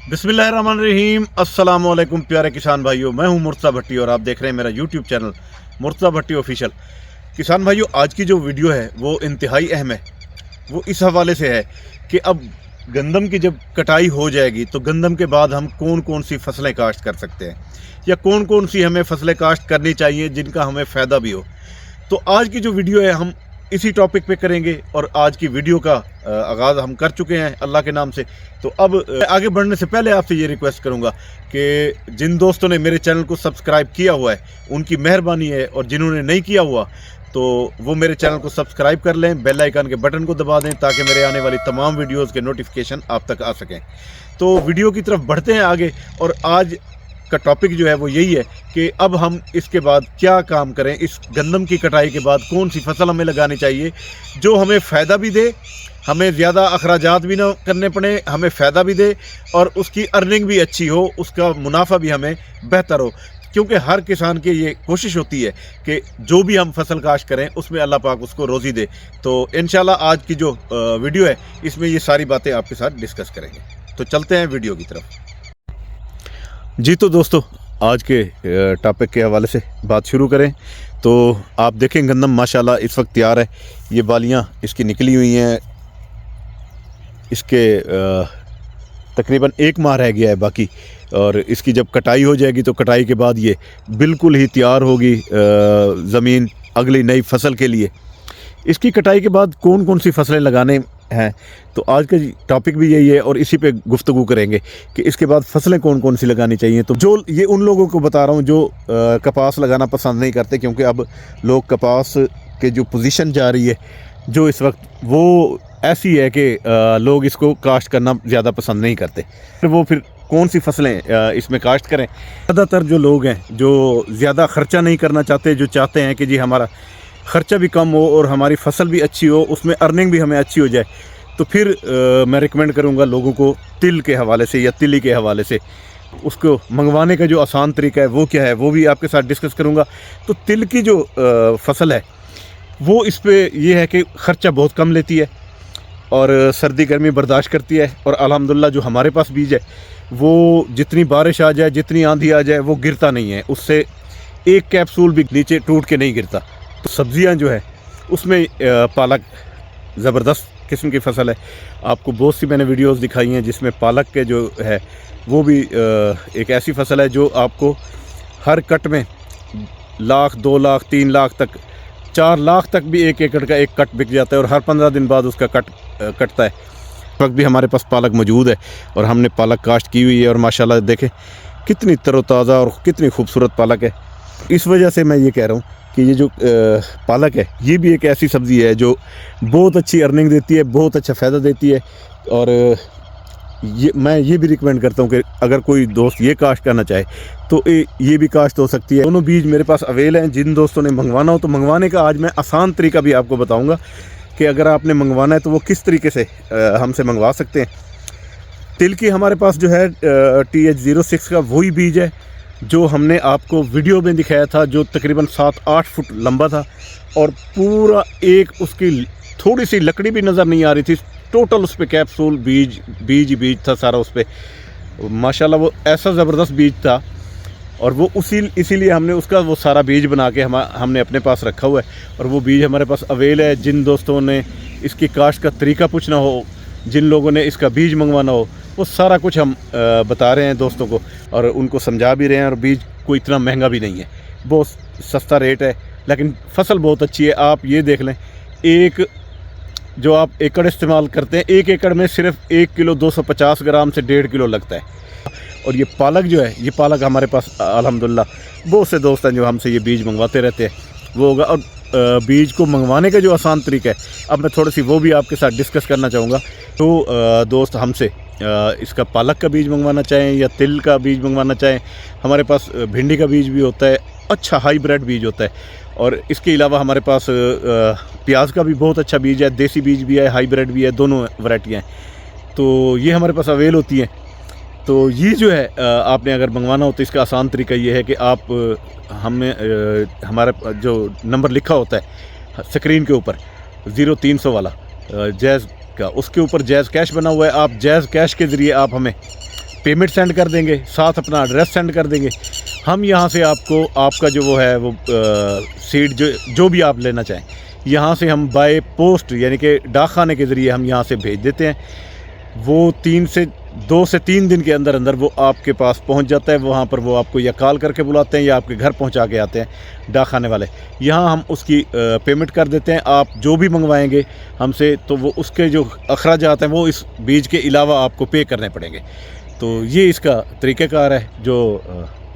बिस्मिल्लाहिर्रहमानिर्रहीम। अस्सलाम वालेकुम प्यारे किसान भाइयों, मैं हूं मुर्तज़ा भट्टी और आप देख रहे हैं मेरा यूट्यूब चैनल मुर्तज़ा भट्टी ऑफिशियल। किसान भाइयों, आज की जो वीडियो है वो इंतहाई अहम है। वो इस हवाले से है कि अब गंदम की जब कटाई हो जाएगी तो गंदम के बाद हम कौन कौन सी फसलें काश्त कर सकते हैं या कौन कौन सी हमें फसलें काश्त करनी चाहिए जिनका हमें फ़ायदा भी हो। तो आज की जो वीडियो है हम इसी टॉपिक पे करेंगे और आज की वीडियो का आगाज़ हम कर चुके हैं अल्लाह के नाम से। तो अब आगे बढ़ने से पहले आपसे ये रिक्वेस्ट करूंगा कि जिन दोस्तों ने मेरे चैनल को सब्सक्राइब किया हुआ है उनकी मेहरबानी है, और जिन्होंने नहीं किया हुआ तो वो मेरे चैनल को सब्सक्राइब कर लें, बेल आइकन के बटन को दबा दें ताकि मेरे आने वाली तमाम वीडियोज़ के नोटिफिकेशन आप तक आ सकें। तो वीडियो की तरफ बढ़ते हैं आगे, और आज का टॉपिक जो है वो यही है कि अब हम इसके बाद क्या काम करें। इस गंदम की कटाई के बाद कौन सी फसल हमें लगानी चाहिए जो हमें फ़ायदा भी दे, हमें ज़्यादा अखराजात भी ना करने पड़े, हमें फ़ायदा भी दे और उसकी अर्निंग भी अच्छी हो, उसका मुनाफा भी हमें बेहतर हो। क्योंकि हर किसान की ये कोशिश होती है कि जो भी हम फसल काश्त करें उसमें अल्लाह पाक उसको रोज़ी दे। तो इंशाल्लाह आज की जो वीडियो है इसमें ये सारी बातें आपके साथ डिस्कस करेंगे। तो चलते हैं वीडियो की तरफ। जी तो दोस्तों, आज के टॉपिक के हवाले से बात शुरू करें तो आप देखें गंदम माशाल्लाह इस वक्त तैयार है। ये बालियां इसकी निकली हुई हैं, इसके तकरीबन 1 माह रह गया है बाकी, और इसकी जब कटाई हो जाएगी तो कटाई के बाद ये बिल्कुल ही तैयार होगी ज़मीन अगली नई फसल के लिए। इसकी कटाई के बाद कौन कौन सी फसलें लगाने हैं तो आज का टॉपिक भी यही है और इसी पे गुफ्तगू करेंगे कि इसके बाद फसलें कौन कौन सी लगानी चाहिए। तो जो ये उन लोगों को बता रहा हूँ जो कपास लगाना पसंद नहीं करते, क्योंकि अब लोग कपास के जो पोजीशन जा रही है जो इस वक्त वो ऐसी है कि लोग इसको काश्त करना ज़्यादा पसंद नहीं करते। फिर कौन सी फसलें इसमें काश्त करें। ज़्यादातर जो लोग हैं जो ज़्यादा ख़र्चा नहीं करना चाहते, जो चाहते हैं कि जी हमारा ख़र्चा भी कम हो और हमारी फसल भी अच्छी हो, उसमें अर्निंग भी हमें अच्छी हो जाए, तो फिर मैं रिकमेंड करूंगा लोगों को तिल के हवाले से या तिली के हवाले से। उसको मंगवाने का जो आसान तरीका है वो क्या है वो भी आपके साथ डिस्कस करूंगा। तो तिल की जो फसल है वो इस पर यह है कि ख़र्चा बहुत कम लेती है और सर्दी गर्मी बर्दाश्त करती है, और अल्हम्दुलिल्लाह जो हमारे पास बीज है वो जितनी बारिश आ जाए जितनी आंधी आ जाए वो गिरता नहीं है, उससे एक कैप्सूल भी नीचे टूट के नहीं गिरता। तो सब्जियां जो है उसमें पालक ज़बरदस्त किस्म की फसल है। आपको बहुत सी मैंने वीडियोस दिखाई हैं जिसमें पालक के जो है वो भी एक ऐसी फसल है जो आपको हर कट में 1 लाख 2 लाख 3 लाख तक 4 लाख तक भी 1 एकड़ का एक कट बिक जाता है, और हर 15 दिन बाद उसका कट कटता है। इस वक्त भी हमारे पास पालक मौजूद है और हमने पालक काश्त की हुई है, और माशाल्लाह देखें कितनी तरोताज़ा और कितनी खूबसूरत पालक है। इस वजह से मैं ये कह रहा हूँ कि ये जो पालक है ये भी एक ऐसी सब्ज़ी है जो बहुत अच्छी अर्निंग देती है, बहुत अच्छा फ़ायदा देती है। और मैं ये भी रिकमेंड करता हूँ कि अगर कोई दोस्त ये काश्त करना चाहे तो ये भी काश्त हो सकती है। दोनों बीज मेरे पास अवेल हैं। जिन दोस्तों ने मंगवाना हो तो मंगवाने का आज मैं आसान तरीका भी आपको बताऊँगा कि अगर आपने मंगवाना है तो वो किस तरीके से हमसे मंगवा सकते हैं। तिल की हमारे पास जो है TH06 का वही बीज है जो हमने आपको वीडियो में दिखाया था, जो तकरीबन 7-8 फुट लंबा था और पूरा एक उसकी थोड़ी सी लकड़ी भी नज़र नहीं आ रही थी। टोटल उस पर कैप्सूल बीज था सारा उस पर। माशाल्लाह वो ऐसा ज़बरदस्त बीज था, और वो इसीलिए हमने उसका वो सारा बीज बना के हमने अपने पास रखा हुआ है, और वो बीज हमारे पास अवेल है। जिन दोस्तों ने इसकी काश्त का तरीका पूछना हो, जिन लोगों ने इसका बीज मंगवाना हो, वो सारा कुछ हम बता रहे हैं दोस्तों को और उनको समझा भी रहे हैं। और बीज कोई इतना महंगा भी नहीं है, बहुत सस्ता रेट है, लेकिन फसल बहुत अच्छी है। आप ये देख लें, एक जो आप एकड़ इस्तेमाल करते हैं, 1 एकड़ में सिर्फ 1 किलो 250 ग्राम से 1.5 किलो लगता है। और ये पालक जो है, ये पालक हमारे पास अल्हम्दुलिल्लाह बहुत से दोस्त हैं जो हमसे ये बीज मंगवाते रहते हैं, वो होगा। और बीज को मंगवाने का जो आसान तरीका है अब मैं थोड़ी सी वो भी आपके साथ डिस्कस करना चाहूँगा। तो दोस्त हमसे इसका पालक का बीज मंगवाना चाहें या तिल का बीज मंगवाना चाहें, हमारे पास भिंडी का बीज भी होता है, अच्छा हाईब्रिड बीज होता है। और इसके अलावा हमारे पास प्याज का भी बहुत अच्छा बीज है, देसी बीज भी है, हाईब्रिड भी है, दोनों वैरायटियाँ हैं। तो ये हमारे पास अवेल होती हैं। तो ये जो है आपने अगर मंगवाना हो तो इसका आसान तरीका ये है कि आप हमारा जो नंबर लिखा होता है स्क्रीन के ऊपर 0300 वाला जैज़ का, उसके ऊपर जैज़ कैश बना हुआ है। आप जैज़ कैश के ज़रिए आप हमें पेमेंट सेंड कर देंगे, साथ अपना एड्रेस सेंड कर देंगे। हम यहाँ से आपको आपका जो वो है वो सीड जो भी आप लेना चाहें, यहाँ से हम बाय पोस्ट यानी कि डाकखाने के ज़रिए हम यहाँ से भेज देते हैं। वो 2 से 3 दिन के अंदर अंदर वो आपके पास पहुंच जाता है। वहाँ पर वो आपको या कॉल करके बुलाते हैं या आपके घर पहुंचा के आते हैं डाकखाने वाले। यहाँ हम उसकी पेमेंट कर देते हैं। आप जो भी मंगवाएंगे हमसे तो वो उसके जो अखराजात हैं वो इस बीज के अलावा आपको पे करने पड़ेंगे। तो ये इसका तरीक़ाकार है जो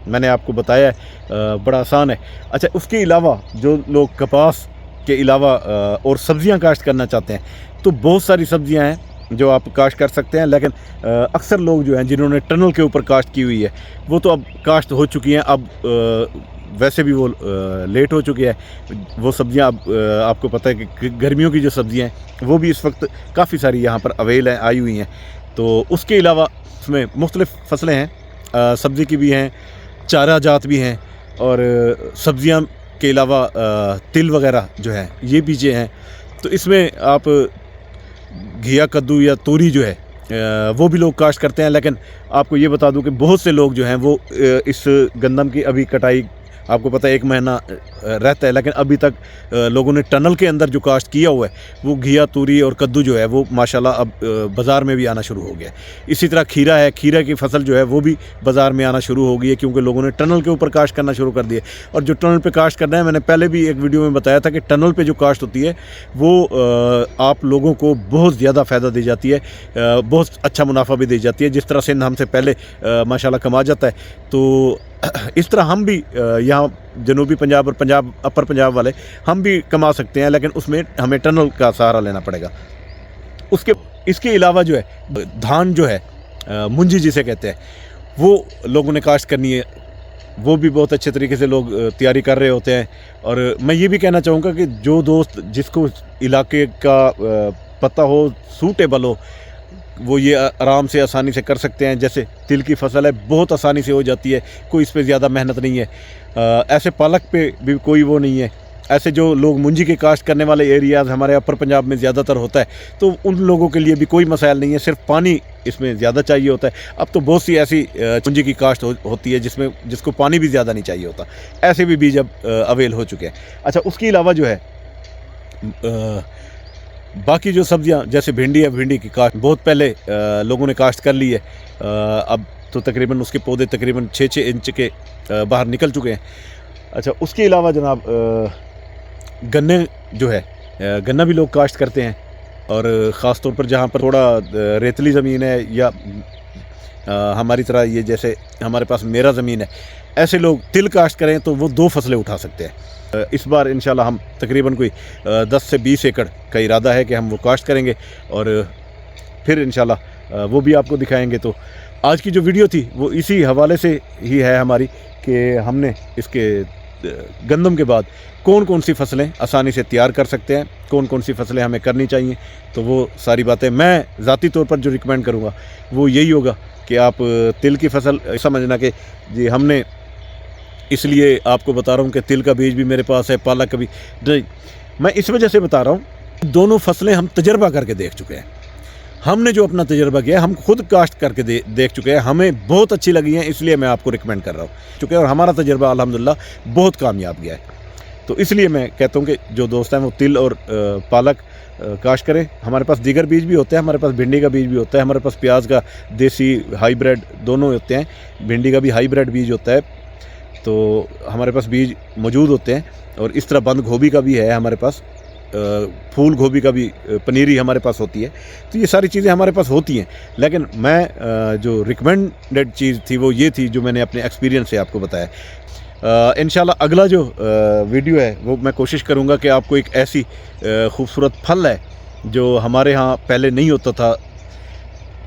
मैंने आपको बताया है, बड़ा आसान है। अच्छा, उसके अलावा जो लोग कपास के अलावा और सब्ज़ियाँ काश्त करना चाहते हैं तो बहुत सारी सब्ज़ियाँ हैं जो आप काश्त कर सकते हैं। लेकिन अक्सर लोग जो हैं जिन्होंने टनल के ऊपर काश्त की हुई है वो तो अब काश्त हो चुकी हैं, अब वैसे भी वो लेट हो चुकी है। वो सब्ज़ियाँ अब आपको पता है कि गर्मियों की जो सब्ज़ियाँ हैं वो भी इस वक्त काफ़ी सारी यहाँ पर अवेल हैं, आई हुई हैं। तो उसके अलावा उसमें मुख्तलिफ़ फसलें हैं, सब्ज़ी की भी हैं, चारा जात भी हैं, और सब्ज़ियाँ के अलावा तिल वगैरह जो है ये बीजें हैं। तो इसमें आप घिया, कद्दू या तोरी जो है वो भी लोग काश्त करते हैं। लेकिन आपको ये बता दूं कि बहुत से लोग जो हैं वो इस गंदम की अभी कटाई, आपको पता है 1 महीना रहता है, लेकिन अभी तक लोगों ने टनल के अंदर जो काश्त किया हुआ है वो घिया, तूरी और कद्दू जो है वो माशाल्लाह अब बाज़ार में भी आना शुरू हो गया है। इसी तरह खीरा है, खीरा की फसल जो है वो भी बाज़ार में आना शुरू हो गई है क्योंकि लोगों ने टनल के ऊपर काश्त करना शुरू कर दिया। और जो टनल पे काश्त करना है, मैंने पहले भी एक वीडियो में बताया था कि टनल पे जो काश्त होती है वो आप लोगों को बहुत ज़्यादा फ़ायदा दे जाती है, बहुत अच्छा मुनाफा भी दे जाती है। जिस तरह सिंध हमसे पहले माशाल्लाह कमा जाता है, तो इस तरह हम भी यहाँ जनूबी पंजाब और पंजाब अपर पंजाब वाले हम भी कमा सकते हैं, लेकिन उसमें हमें टनल का सहारा लेना पड़ेगा। इसके अलावा जो है धान जो है मुंजी जिसे कहते हैं वो लोगों ने काश्त करनी है, वो भी बहुत अच्छे तरीके से लोग तैयारी कर रहे होते हैं। और मैं ये भी कहना चाहूँगा कि जो दोस्त जिसको इलाके का पता हो, सूटेबल हो, वो ये आराम से आसानी से कर सकते हैं। जैसे तिल की फसल है, बहुत आसानी से हो जाती है, कोई इस पे ज़्यादा मेहनत नहीं है। ऐसे पालक पे भी कोई वो नहीं है। ऐसे जो लोग मुंजी के काश्त करने वाले एरियाज़ हमारे अपर पंजाब में ज़्यादातर होता है, तो उन लोगों के लिए भी कोई मसाइल नहीं है, सिर्फ पानी इसमें ज़्यादा चाहिए होता है। अब तो बहुत सी ऐसी मुंजी की काश्त होती है जिसको पानी भी ज़्यादा नहीं चाहिए होता। ऐसे भी बीज अब अवेल हो चुके हैं। अच्छा, उसके अलावा जो है बाकी जो सब्जियां जैसे भिंडी है, भिंडी की काश्त बहुत पहले लोगों ने काश्त कर ली है। अब तो तकरीबन उसके पौधे तकरीबन 6-6 इंच के बाहर निकल चुके हैं। अच्छा, उसके अलावा जनाब गन्ने जो है, गन्ना भी लोग काश्त करते हैं, और ख़ास तौर पर जहाँ पर थोड़ा रेतली ज़मीन है या हमारी तरह ये जैसे हमारे पास मेरा ज़मीन है, ऐसे लोग तिल काश्त करें तो वो 2 फसलें उठा सकते हैं। इस बार इंशाल्लाह हम तकरीबन कोई 10 से 20 एकड़ का इरादा है कि हम वो काश्त करेंगे, और फिर इंशाल्लाह वो भी आपको दिखाएंगे। तो आज की जो वीडियो थी वो इसी हवाले से ही है हमारी, कि हमने इसके गंदम के बाद कौन कौन सी फसलें आसानी से तैयार कर सकते हैं, कौन कौन सी फसलें हमें करनी चाहिए। तो वो सारी बातें मैं ज़ाती तौर पर जो रिकमेंड करूँगा वो यही होगा कि आप तिल की फसल समझना कि जी हमने इसलिए आपको बता रहा हूँ कि तिल का बीज भी मेरे पास है, पालक का भी नहीं। मैं इस वजह से बता रहा हूँ, दोनों फसलें हम तजर्बा करके देख चुके हैं। हमने जो अपना तजर्बा किया, हम खुद काश्त करके देख चुके हैं, हमें बहुत अच्छी लगी हैं, इसलिए मैं आपको रिकमेंड कर रहा हूँ चुके, और हमारा तजर्बा अल्हम्दुलिल्लाह बहुत कामयाब गया है। तो इसलिए मैं कहता हूँ कि जो दोस्त हैं वो तिल और पालक काश्त करें। हमारे पास दीगर बीज भी होते हैं, हमारे पास भिंडी का बीज भी होता है, हमारे पास प्याज का देसी हाईब्रिड दोनों होते हैं, भिंडी का भी हाईब्रिड बीज होता है, तो हमारे पास बीज मौजूद होते हैं। और इस तरह बंद गोभी का भी है हमारे पास, फूल गोभी का भी पनीरी हमारे पास होती है। तो ये सारी चीज़ें हमारे पास होती हैं, लेकिन मैं जो रिकमेंडेड चीज़ थी वो ये थी जो मैंने अपने एक्सपीरियंस से आपको बताया। इंशाल्लाह अगला जो वीडियो है वो मैं कोशिश करूँगा कि आपको एक ऐसी खूबसूरत फल है जो हमारे यहाँ पहले नहीं होता था,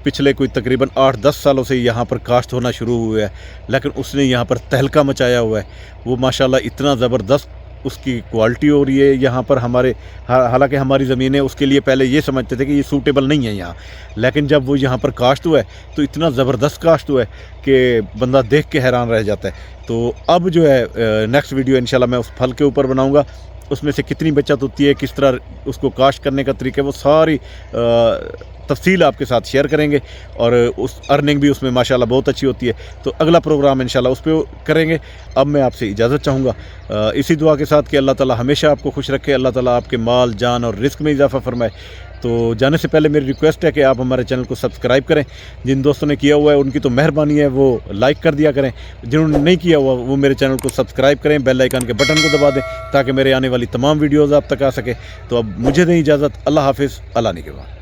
पिछले कोई तकरीबन 8-10 सालों से यहाँ पर काश्त होना शुरू हुआ है, लेकिन उसने यहाँ पर तहलका मचाया हुआ है। वो माशाल्लाह इतना ज़बरदस्त उसकी क्वालिटी हो रही है यहाँ पर हमारे, हालांकि हमारी ज़मीनें उसके लिए पहले ये समझते थे कि ये सूटेबल नहीं है यहाँ, लेकिन जब वो यहाँ पर काश्त हुआ है तो इतना ज़बरदस्त काश्त हुआ है कि बंदा देख के हैरान रह जाता है। तो अब जो है नेक्स्ट वीडियो इंशाल्लाह मैं उस फल के ऊपर बनाऊँगा, उसमें से कितनी बचत होती है, किस तरह उसको काश्त करने का तरीका है, वो सारी तफसील आपके साथ शेयर करेंगे। और उस अर्निंग भी उसमें माशाल्लाह बहुत अच्छी होती है। तो अगला प्रोग्राम इंशाल्लाह उस पर करेंगे। अब मैं आपसे इजाज़त चाहूँगा इसी दुआ के साथ कि अल्लाह ताला हमेशा आपको खुश रखे, अल्लाह ताला आपके माल, जान और रिस्क में इजाफ़ा फरमाए। तो जाने से पहले मेरी रिक्वेस्ट है कि आप हमारे चैनल को सब्सक्राइब करें। जिन दोस्तों ने किया हुआ है उनकी तो मेहरबानी है, वो लाइक कर दिया करें। जिन्होंने नहीं किया हुआ वो मेरे चैनल को सब्सक्राइब करें, बेल आइकन के बटन को दबा दें ताकि मेरे आने वाली तमाम वीडियोज़ आप तक आ सके। तो अब मुझे दें इजाज़त। अल्लाह हाफिज़, अल्लाह निगहबान।